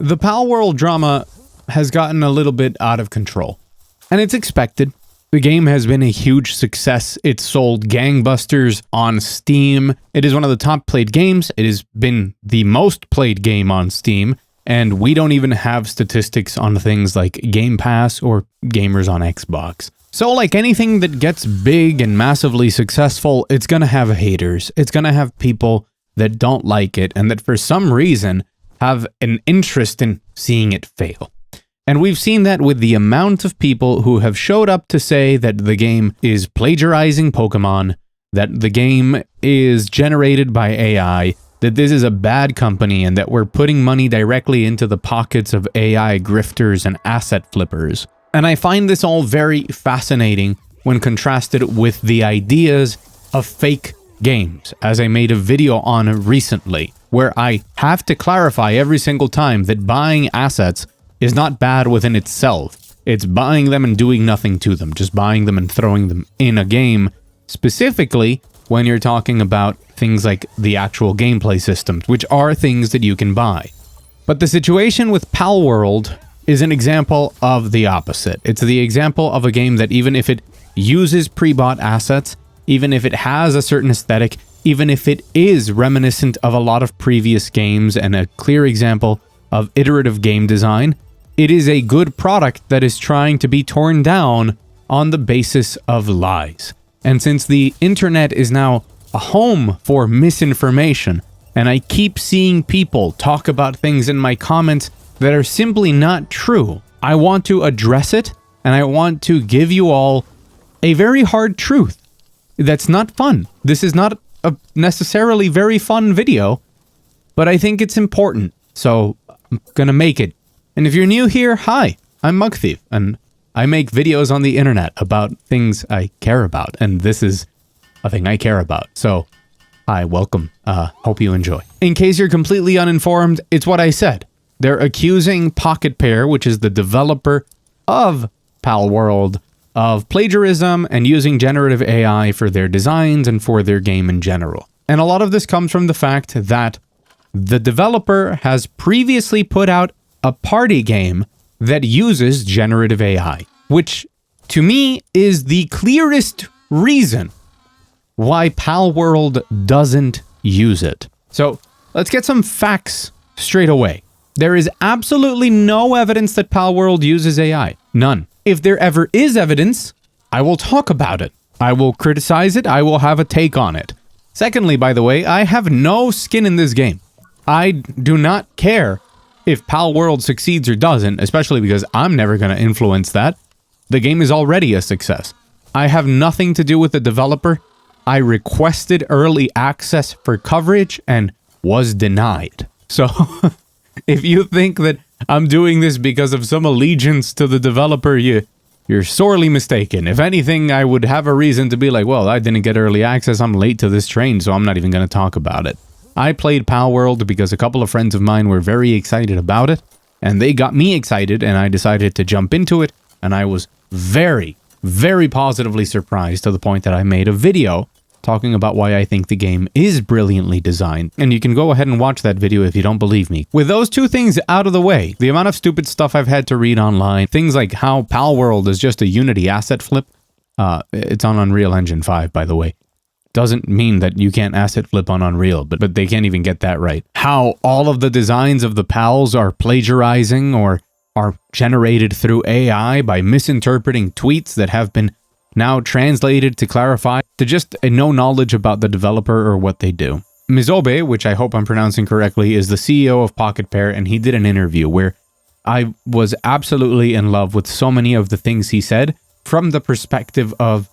The Palworld drama has gotten a little bit out of control, and it's expected. The game has been a huge success. It's sold gangbusters on Steam. It is one of the top played games. It has been the most played game on Steam, and we don't even have statistics on things like Game Pass or gamers on Xbox. So like anything that gets big and massively successful, it's gonna have haters. It's gonna have people that don't like it and that for some reason have an interest in seeing it fail. And we've seen that with the amount of people who have showed up to say that the game is plagiarizing Pokemon, that the game is generated by AI, that this is a bad company, and that we're putting money directly into the pockets of AI grifters and asset flippers. And I find this all very fascinating when contrasted with the ideas of fake games, as I made a video on recently, where I have to clarify every single time that buying assets is not bad within itself. It's buying them and doing nothing to them, just buying them and throwing them in a game, specifically when you're talking about things like the actual gameplay systems, which are things that you can buy. But the situation with Palworld is an example of the opposite. It's the example of a game that even if it uses pre-bought assets, even if it has a certain aesthetic, even if it is reminiscent of a lot of previous games and a clear example of iterative game design, it is a good product that is trying to be torn down on the basis of lies. And since the internet is now a home for misinformation, and I keep seeing people talk about things in my comments that are simply not true, I want to address it, and I want to give you all a very hard truth. That's not fun. This is not a necessarily very fun video, but I think it's important, so I'm gonna make it. And if you're new here, hi, I'm Mugthief, and I make videos on the internet about things I care about, and this is a thing I care about. So, hi, welcome. Hope you enjoy. In case you're completely uninformed, it's what I said. They're accusing Pocket Pair, which is the developer of Palworld, of plagiarism and using generative AI for their designs and for their game in general. And a lot of this comes from the fact that the developer has previously put out a party game that uses generative AI, which to me is the clearest reason why Palworld doesn't use it. So let's get some facts straight away. There is absolutely no evidence that Palworld uses AI. None. If there ever is evidence, I will talk about it. I will criticize it. I will have a take on it. Secondly, by the way, I have no skin in this game. I do not care if Palworld succeeds or doesn't, especially because I'm never going to influence that. The game is already a success. I have nothing to do with the developer. I requested early access for coverage and was denied. So if you think that I'm doing this because of some allegiance to the developer, you're sorely mistaken. If anything, I would have a reason to be like, well, I didn't get early access, I'm late to this train, so I'm not even going to talk about it. I played Palworld because a couple of friends of mine were very excited about it, and they got me excited, and I decided to jump into it, and I was very, very positively surprised to the point that I made a video talking about why I think the game is brilliantly designed, and you can go ahead and watch that video if you don't believe me. With those two things out of the way, the amount of stupid stuff I've had to read online, things like how Palworld is just a Unity asset flip, it's on Unreal Engine 5, by the way, doesn't mean that you can't asset flip on Unreal, but they can't even get that right. How all of the designs of the pals are plagiarizing or are generated through AI by misinterpreting tweets that have been now translated to clarify to just no knowledge about the developer or what they do. Mizobe, which I hope I'm pronouncing correctly, is the CEO of Pocket Pair, and he did an interview where I was absolutely in love with so many of the things he said from the perspective of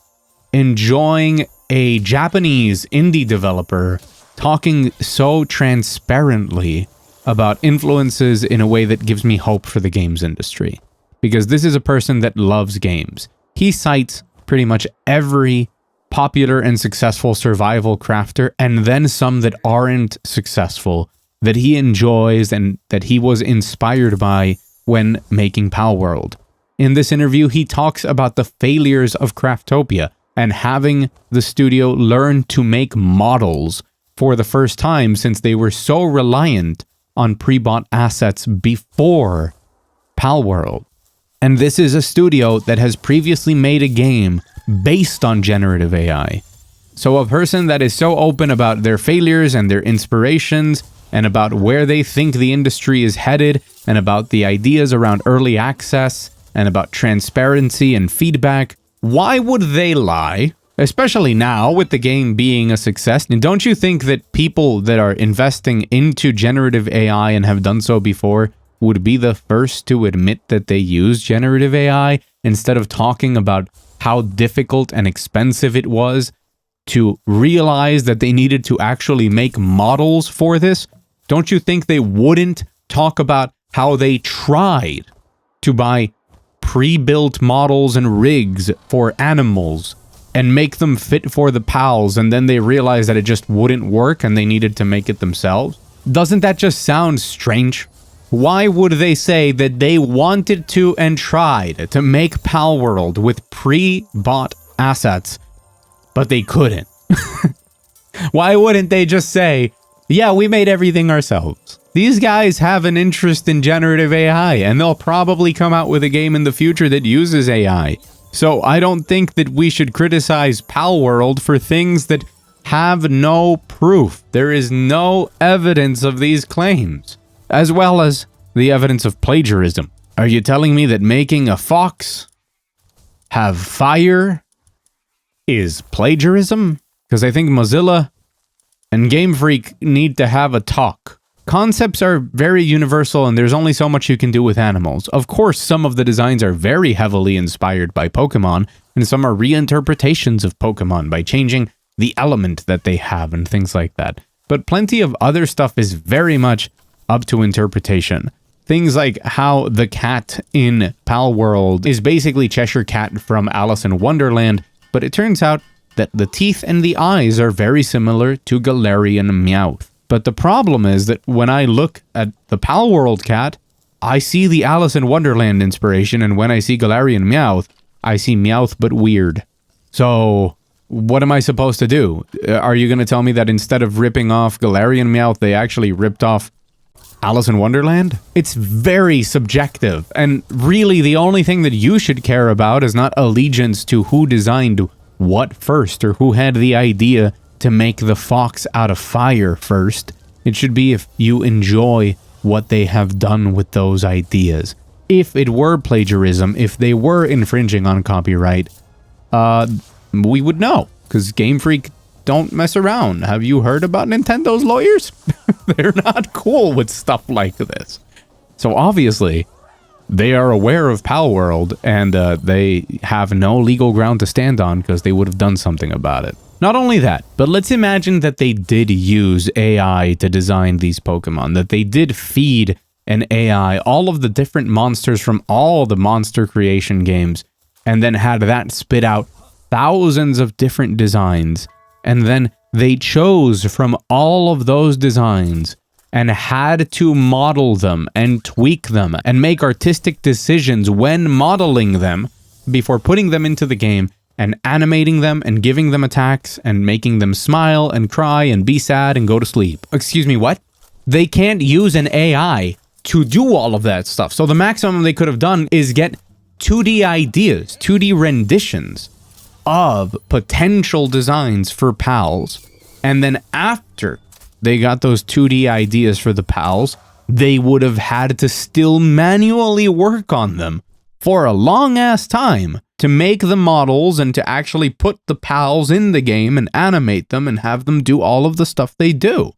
enjoying a Japanese indie developer talking so transparently about influences in a way that gives me hope for the games industry. Because this is a person that loves games. He cites pretty much every popular and successful survival crafter, and then some that aren't successful, that he enjoys and that he was inspired by when making Palworld. In this interview, he talks about the failures of Craftopia and having the studio learn to make models for the first time since they were so reliant on pre-bought assets before Palworld. And this is a studio that has previously made a game based on generative AI. So a person that is so open about their failures and their inspirations and about where they think the industry is headed and about the ideas around early access and about transparency and feedback, why would they lie? Especially now with the game being a success. And don't you think that people that are investing into generative AI and have done so before would be the first to admit that they use generative AI instead of talking about how difficult and expensive it was to realize that they needed to actually make models for this? Don't you think they wouldn't talk about how they tried to buy pre-built models and rigs for animals and make them fit for the PALs, and then they realized that it just wouldn't work and they needed to make it themselves? Doesn't that just sound strange? Why would they say that they wanted to and tried to make Palworld with pre-bought assets, but they couldn't? Why wouldn't they just say, yeah, we made everything ourselves? These guys have an interest in generative AI, and they'll probably come out with a game in the future that uses AI. So I don't think that we should criticize Palworld for things that have no proof. There is no evidence of these claims, as well as the evidence of plagiarism. Are you telling me that making a fox have fire is plagiarism? Because I think Mozilla and Game Freak need to have a talk. Concepts are very universal, and there's only so much you can do with animals. Of course, some of the designs are very heavily inspired by Pokemon, and some are reinterpretations of Pokemon by changing the element that they have and things like that. But plenty of other stuff is very much up to interpretation. Things like how the cat in Palworld is basically Cheshire Cat from Alice in Wonderland, but it turns out that the teeth and the eyes are very similar to Galarian Meowth. But the problem is that when I look at the Palworld cat, I see the Alice in Wonderland inspiration, and when I see Galarian Meowth, I see Meowth but weird. So what am I supposed to do? Are you going to tell me that instead of ripping off Galarian Meowth, they actually ripped off Alice in Wonderland? It's very subjective, and really the only thing that you should care about is not allegiance to who designed what first, or who had the idea to make the fox out of fire first. It should be if you enjoy what they have done with those ideas. If it were plagiarism, if they were infringing on copyright, we would know, because Game Freak don't mess around. Have you heard about Nintendo's lawyers? They're not cool with stuff like this. So obviously, they are aware of Palworld, and they have no legal ground to stand on because they would have done something about it. Not only that, but let's imagine that they did use AI to design these Pokemon, that they did feed an AI all of the different monsters from all the monster creation games, and then had that spit out thousands of different designs, and then they chose from all of those designs and had to model them and tweak them and make artistic decisions when modeling them before putting them into the game and animating them and giving them attacks and making them smile and cry and be sad and go to sleep. Excuse me, what? They can't use an AI to do all of that stuff. So the maximum they could have done is get 2D ideas, 2D renditions of potential designs for PALs. And then after they got those 2D ideas for the PALs, they would have had to still manually work on them for a long-ass time to make the models and to actually put the PALs in the game and animate them and have them do all of the stuff they do.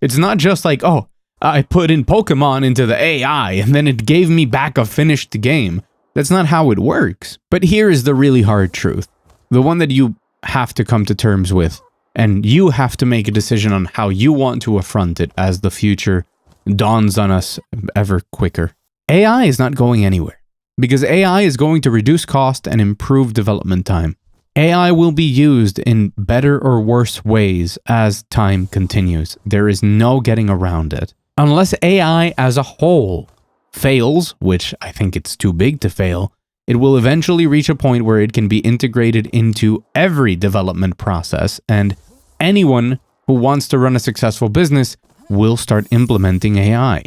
It's not just like, oh, I put in Pokemon into the AI and then it gave me back a finished game. That's not how it works. But here is the really hard truth. The one that you have to come to terms with, and you have to make a decision on how you want to affront it as the future dawns on us ever quicker. AI is not going anywhere, because AI is going to reduce cost and improve development time. AI will be used in better or worse ways as time continues. There is no getting around it. Unless AI as a whole fails, which I think it's too big to fail, it will eventually reach a point where it can be integrated into every development process, and anyone who wants to run a successful business will start implementing AI.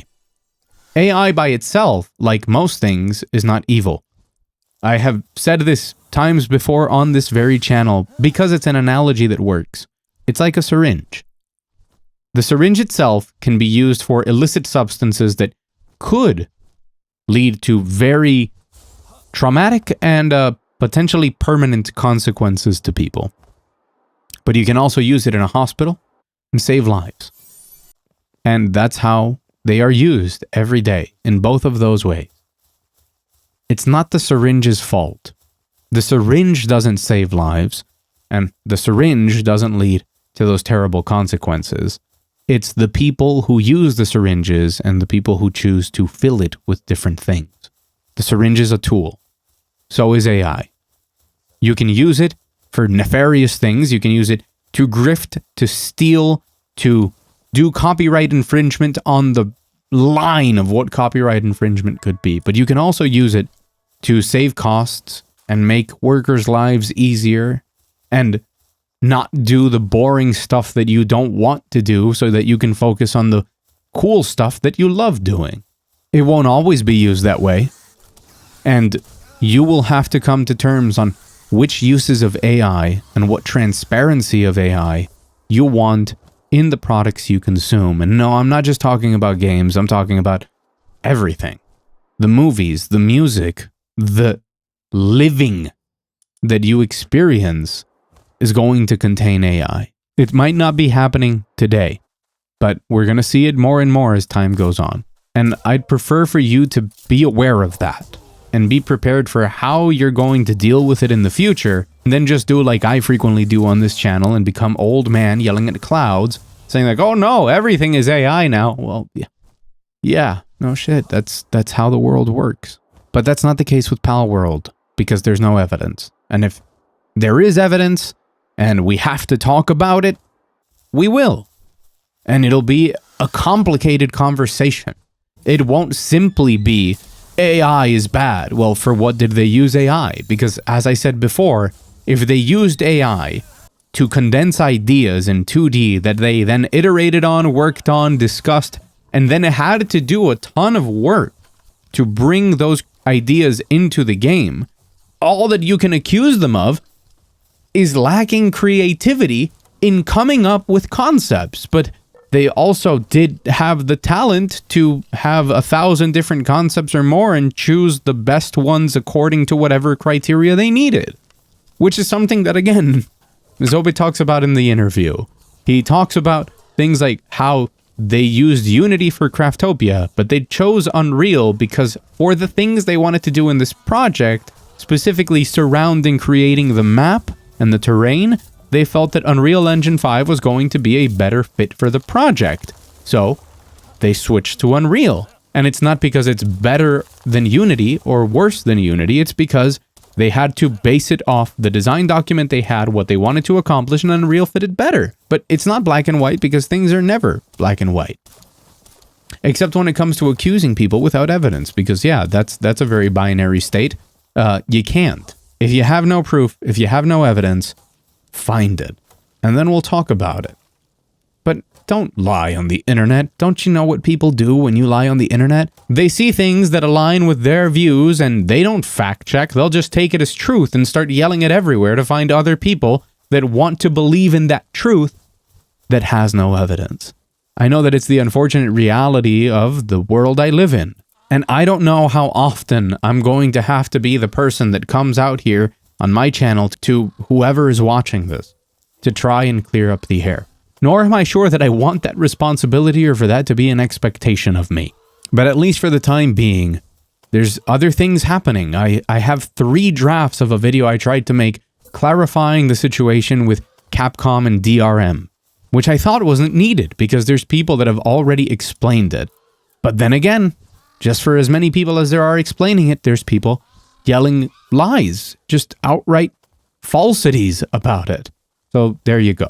AI by itself, like most things, is not evil. I have said this times before on this very channel because it's an analogy that works. It's like a syringe. The syringe itself can be used for illicit substances that could lead to very traumatic and potentially permanent consequences to people. But you can also use it in a hospital and save lives. And that's how they are used every day in both of those ways. It's not the syringe's fault. The syringe doesn't save lives, and the syringe doesn't lead to those terrible consequences. It's the people who use the syringes and the people who choose to fill it with different things. The syringe is a tool. So is AI. You can use it for nefarious things. You can use it to grift, to steal, to do copyright infringement on the line of what copyright infringement could be. But you can also use it to save costs and make workers' lives easier and not do the boring stuff that you don't want to do so that you can focus on the cool stuff that you love doing. It won't always be used that way. And you will have to come to terms on which uses of AI and what transparency of AI you want in the products you consume. And no, I'm not just talking about games, I'm talking about everything. The movies, the music, the living that you experience is going to contain AI. It might not be happening today, but we're going to see it more and more as time goes on. And I'd prefer for you to be aware of that and be prepared for how you're going to deal with it in the future, and then just do like I frequently do on this channel and become old man yelling at clouds, saying like, oh no, everything is AI now. Well, yeah, no shit, that's how the world works. But that's not the case with Palworld, because there's no evidence. And if there is evidence, and we have to talk about it, we will. And it'll be a complicated conversation. It won't simply be, AI is bad. Well, for what did they use AI? Because as I said before, if they used AI to condense ideas in 2D that they then iterated on, worked on, discussed, and then had to do a ton of work to bring those ideas into the game, all that you can accuse them of is lacking creativity in coming up with concepts. But they also did have the talent to have 1,000 different concepts or more and choose the best ones according to whatever criteria they needed. Which is something that, again, Zobe talks about in the interview. He talks about things like how they used Unity for Craftopia, but they chose Unreal because for the things they wanted to do in this project, specifically surrounding creating the map and the terrain, they felt that Unreal Engine 5 was going to be a better fit for the project. So they switched to Unreal. And it's not because it's better than Unity or worse than Unity, it's because they had to base it off the design document they had, what they wanted to accomplish, and Unreal fitted better. But it's not black and white because things are never black and white. Except when it comes to accusing people without evidence, because yeah, that's a very binary state. You can't. If you have no proof, if you have no evidence, find it. And then we'll talk about it. But don't lie on the internet. Don't you know what people do when you lie on the internet? They see things that align with their views and they don't fact check. They'll just take it as truth and start yelling it everywhere to find other people that want to believe in that truth that has no evidence. I know that it's the unfortunate reality of the world I live in. And I don't know how often I'm going to have to be the person that comes out here on my channel to whoever is watching this to try and clear up the air. Nor am I sure that I want that responsibility or for that to be an expectation of me. But at least for the time being, there's other things happening. I have 3 drafts of a video I tried to make clarifying the situation with Capcom and DRM, which I thought wasn't needed because there's people that have already explained it. But then again, just for as many people as there are explaining it, there's people yelling lies, just outright falsities about it. So there you go.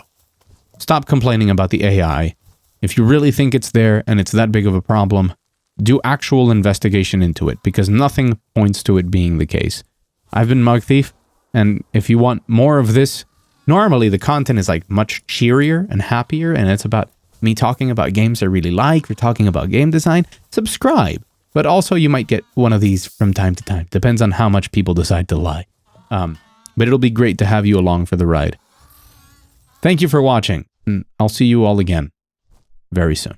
Stop complaining about the AI. If you really think it's there and it's that big of a problem, do actual investigation into it because nothing points to it being the case. I've been Mug Thief, and if you want more of this, normally the content is like much cheerier and happier, and it's about me talking about games I really like, or talking about game design, subscribe. But also you might get one of these from time to time. Depends on how much people decide to lie. But it'll be great to have you along for the ride. Thank you for watching, and I'll see you all again very soon.